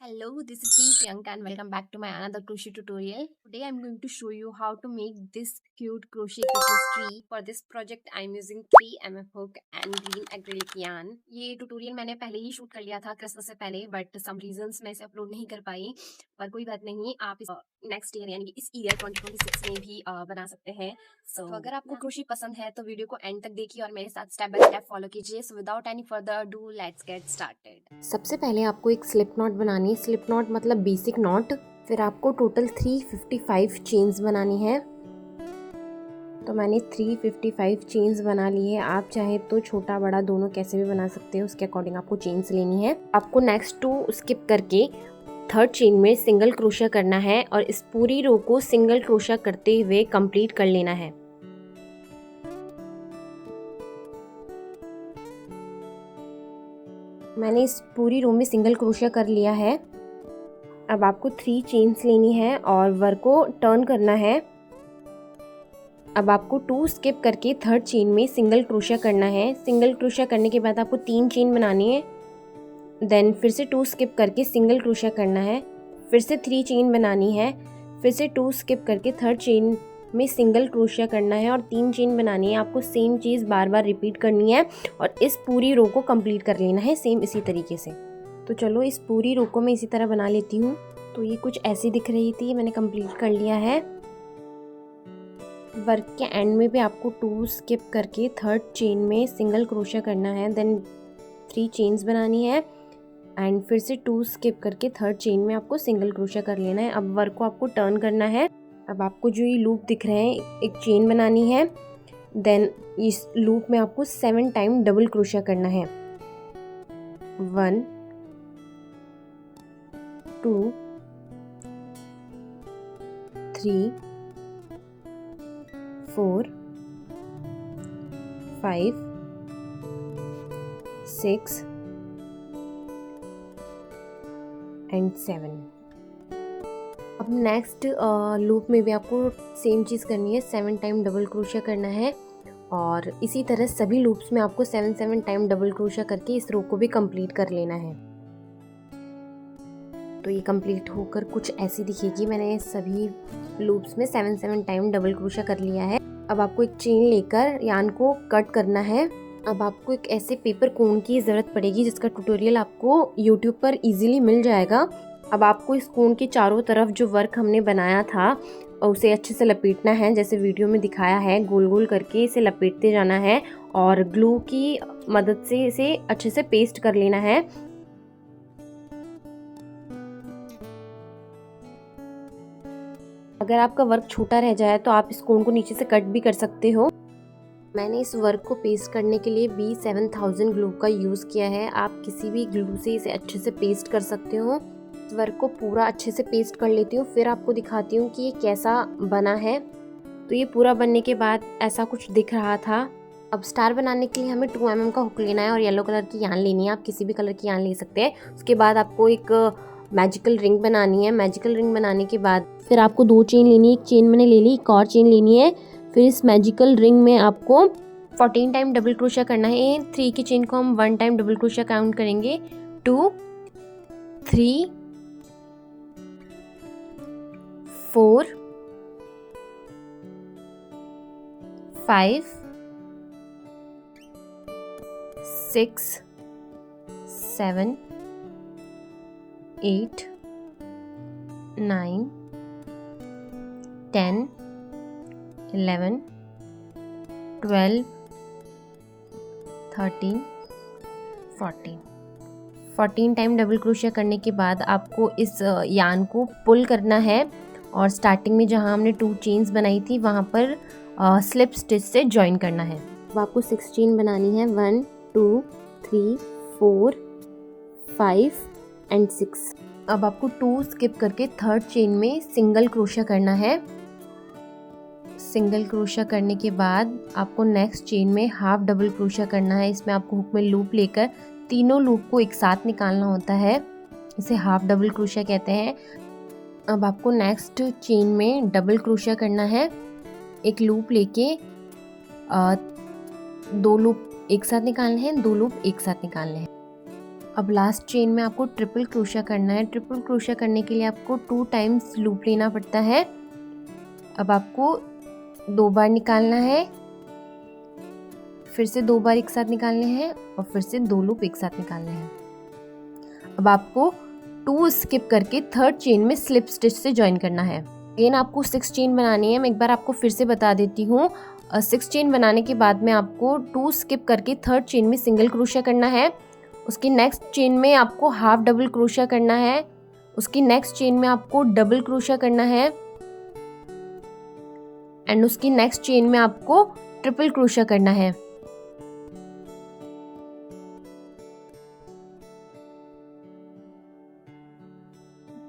Hello, this is me Priyanka and welcome back to my another crochet tutorial. Today I'm going to show you how to make this cute crochet Christmas tree. For this project I'm using 3mm hook and green acrylic yarn. ये tutorial मैंने पहले ही shoot कर लिया था Christmas से पहले but some reasons मैं इसे अपलोड नहीं कर पाई, पर कोई बात नहीं, आप इस नेक्स्ट ईयर यानी कि इस ईयर 2026 में भी बना सकते हैं. तो अगर आपको क्रोशे पसंद है तो वीडियो को एंड तक देखिए और मेरे साथ स्टेप बाय स्टेप फॉलो कीजिए. So without any further do let's get started. सबसे पहले आपको एक स्लिप नॉट बनानी है. स्लिप नॉट मतलब बेसिक नॉट. फिर आपको टोटल 355 चेन्स बनानी है. तो मैंने 355 चेन्स बना ली है. आप चाहे तो छोटा बड़ा दोनों कैसे भी बना सकते हो, उसके अकॉर्डिंग आपको चेन्स लेनी है. आपको नेक्स्ट 2 स्किप करके थर्ड चेन में सिंगल क्रोशा करना है और इस पूरी रो को सिंगल क्रोशा करते हुए कंप्लीट कर लेना है. मैंने इस पूरी रो में सिंगल क्रोशा कर लिया है. अब आपको 3 चेन्स लेनी है और वर्क को टर्न करना है. अब आपको 2 स्किप करके थर्ड चेन में सिंगल क्रोशा करना है. सिंगल क्रोशा करने के बाद आपको 3 चेन बनानी है. देन फिर से 2 स्किप करके सिंगल क्रोशा करना है. फिर से 3 चेन बनानी है. फिर से 2 स्किप करके थर्ड चेन में सिंगल क्रोशिया करना है और 3 चेन बनानी है. आपको सेम चीज़ बार बार रिपीट करनी है और इस पूरी रो को कंप्लीट कर लेना है सेम इसी तरीके से. तो चलो इस पूरी रो को मैं इसी तरह बना लेती हूँ. तो ये कुछ ऐसी दिख रही थी, मैंने कंप्लीट कर लिया है. वर्क के एंड में भी आपको 2 स्किप करके थर्ड चेन में सिंगल क्रोशिया करना है. देन 3 चेन्स बनानी है एंड फिर से 2 स्किप करके थर्ड चेन में आपको सिंगल क्रोशिया कर लेना है. अब वर्क को आपको टर्न करना है. अब आपको जो ये लूप दिख रहे हैं, एक चेन बनानी है. देन इस लूप में आपको 7 टाइम डबल क्रोशिया करना है. 1 2 3 4 5 6 एंड 7. अब नेक्स्ट लूप में भी आपको सेम चीज़ करनी है. 7 टाइम डबल क्रोशिया करना है और इसी तरह सभी लूप्स में आपको 7 टाइम डबल क्रोशिया करके इस रो को भी कंप्लीट कर लेना है. तो ये कंप्लीट होकर कुछ ऐसी दिखेगी. मैंने सभी लूप्स में 7 टाइम डबल क्रोशिया कर लिया है. अब आपको एक चेन लेकर यार्न को कट करना है. अब आपको एक ऐसे पेपर कोन की ज़रूरत पड़ेगी जिसका ट्यूटोरियल आपको यूट्यूब पर इजीली मिल जाएगा. अब आपको इस कोन के चारों तरफ जो वर्क हमने बनाया था उसे अच्छे से लपेटना है, जैसे वीडियो में दिखाया है. गोल गोल करके इसे लपेटते जाना है और ग्लू की मदद से इसे अच्छे से पेस्ट कर लेना है. अगर आपका वर्क छोटा रह जाए तो आप इस कोन को नीचे से कट भी कर सकते हो. मैंने इस वर्क को पेस्ट करने के लिए B7000 ग्लू का यूज़ किया है. आप किसी भी ग्लू से इसे अच्छे से पेस्ट कर सकते हो. इस वर्क को पूरा अच्छे से पेस्ट कर लेती हूँ, फिर आपको दिखाती हूँ कि ये कैसा बना है. तो ये पूरा बनने के बाद ऐसा कुछ दिख रहा था. अब स्टार बनाने के लिए हमें 2mm का हुक लेना है और येलो कलर की यार्न लेनी है. आप किसी भी कलर की यार्न ले सकते हैं. उसके बाद आपको एक मैजिकल रिंग बनानी है. मैजिकल रिंग बनाने के बाद फिर आपको 2 चेन लेनी है. एक चेन मैंने ले ली, एक और चेन लेनी है. फिर इस मैजिकल रिंग में आपको 14 टाइम डबल क्रोशिया करना है. 3 की चेन को हम 1 टाइम डबल क्रोशिया काउंट करेंगे. 2 3 4 5 6 7 8 9 10 11 12 13 14 टाइम डबल क्रोशिया करने के बाद आपको इस यार्न को पुल करना है और स्टार्टिंग में जहां हमने 2 चेन्स बनाई थी वहां पर स्लिप स्टिच से जॉइन करना है. अब आपको 6 चेन बनानी है. 1 2 3 4 5 एंड 6. अब आपको 2 स्किप करके थर्ड चेन में सिंगल क्रोशिया करना है. सिंगल क्रोशिया करने के बाद आपको नेक्स्ट चेन में हाफ डबल क्रोशिया करना है. इसमें आपको हुक में लूप लेकर तीनों लूप को एक साथ निकालना होता है. इसे हाफ डबल क्रोशिया कहते हैं. अब आपको नेक्स्ट चेन में डबल क्रोशिया करना है. एक लूप लेके 2 लूप एक साथ निकालने हैं, 2 लूप एक साथ निकालने हैं. अब लास्ट चेन में आपको ट्रिपल क्रोशिया करना है। ट्रिपल क्रोशिया करने के लिए आपको 2 टाइम्स लूप लेना पड़ता है। अब आपको 2 बार निकालना है, फिर से 2 बार एक साथ निकालने हैं और फिर से 2 लूप एक साथ निकालने हैं। अब आपको 2 स्किप करके थर्ड चेन में स्लिप स्टिच से ज्वाइन करना है। अगेन आपको 6 चेन बनानी है। मैं एक बार आपको फिर से बता देती हूँ। 6 चेन बनाने के बाद में आपको 2 स्किप करके थर्ड चेन में सिंगल क्रोशिया करना है। उसकी नेक्स्ट चेन में आपको हाफ डबल क्रोशिया करना है। उसकी नेक्स्ट चेन में आपको डबल क्रोशिया करना है एंड उसकी नेक्स्ट चेन में आपको ट्रिपल क्रोशिया करना है।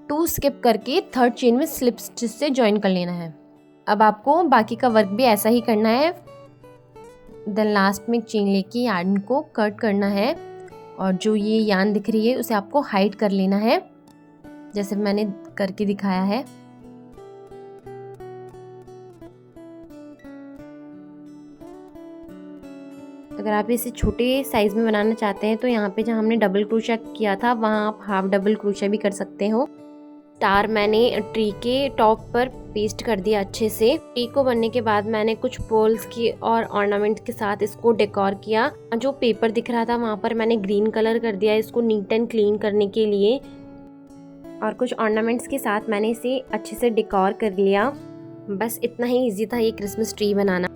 टू स्किप करके थर्ड चेन में स्लिप स्टिच से ज्वाइन कर लेना है। अब आपको बाकी का वर्क भी ऐसा ही करना है। देन लास्ट में एक चेन लेके यार्न को कट करना है और जो ये यार्न दिख रही है उसे आपको हाइड कर लेना है, जैसे मैंने करके दिखाया है। अगर आप इसे छोटे साइज में बनाना चाहते हैं तो यहाँ पे जहाँ हमने डबल क्रोशिया किया था वहाँ आप हाफ डबल क्रोशिया भी कर सकते हो। स्टार मैंने ट्री के टॉप पर पेस्ट कर दिया अच्छे से। ट्री को बनने के बाद मैंने कुछ पर्ल्स की और ऑर्नामेंट के साथ इसको डेकोर किया। जो पेपर दिख रहा था वहाँ पर मैंने ग्रीन कलर कर दिया इसको नीट एंड क्लीन करने के लिए, और कुछ ऑर्नामेंट्स के साथ मैंने इसे अच्छे से डेकोर कर लिया। बस इतना ही इजी था ये क्रिसमस ट्री बनाना।